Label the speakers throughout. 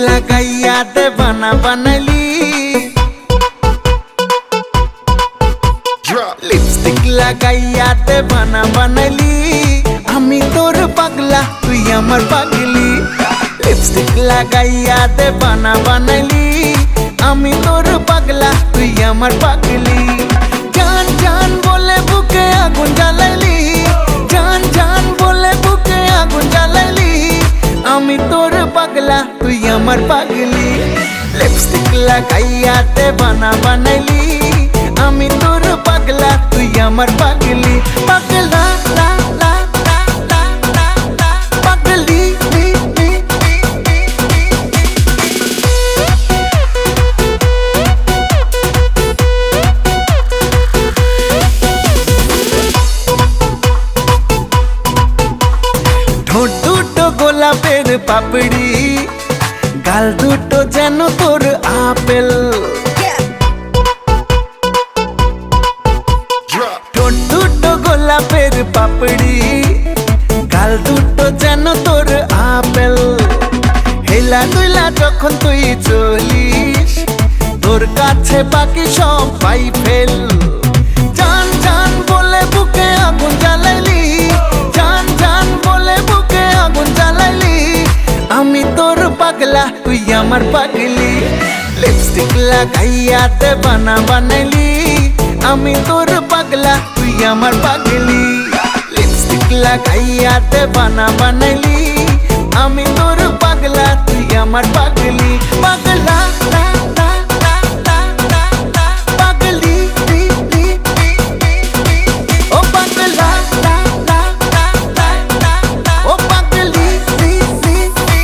Speaker 1: লাগাইয়া দেবানা বানালি লিপস্টিক লাগাইয়া দেবানা বানালি আমি তোর পাগলা তুই আমার পাগলি লিপস্টিক লাগাইয়া দেবানা বানালি আমি তোর পাগলা তুই আমার পাগলি জান জান বলে বুকে আগুন জ্বালাইলি জান জান বলে বুকে আগুন জ্বালাইলি আমি তোর পাগলা তুই আমার পাগলি লিপস্টিক লাগাইয়া দেবানা বানাইলি আমি তোর পাগলা তুই আমার পাগলি পাগলা লা লা লা লা লা লা পাগলি লি লি ঠোঁট দুটো গোলাপের পাপড়ি গাল দুটো যেন তোর আপেল ঠোঁট দুটো গোলাপের পাপড়ি গাল দুটো যেন তোর আপেল হেলা দুইলা যখন তুই চলিস তোর কাছে বাকি সব পাই ফেল জান জান বলে বুকে আগুন জ্বালাইলি জান জান বলে বুকে আগুন জ্বালাইলি আমি তোর পাগলা তুই আমার পাগলি লিপস্টিক লাগাইয়া দেবানা বানাইলি আমি তোর পাগলা তুই আমার পাগলি লিপস্টিক লাগাইয়া দেবানা বানাইলি আমি তোর পাগলা তুই আমার পাগলি পাগলা লা লা লা লা লা লা পাগলি লি লি লি লি ও পাগলা লা লা লা লা লা ও পাগলি লি লি লি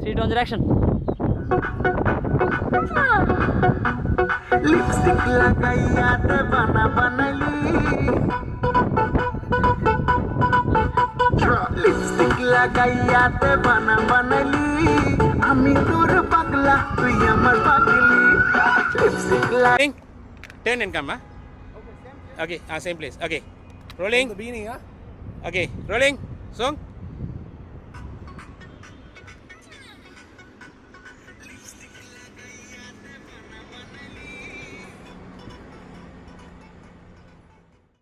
Speaker 2: Three, two, action.
Speaker 1: लिपस्टिक लगाइया देवाना बनाली लिपस्टिक लगाइया देवाना बनाली আমি তোর পাগলা তুই আমার পাগলি lipstick
Speaker 3: Rolling. Turn and come, huh? Okay, same place. Okay. Rolling.
Speaker 4: The beginning, huh?
Speaker 3: Okay, rolling. Song.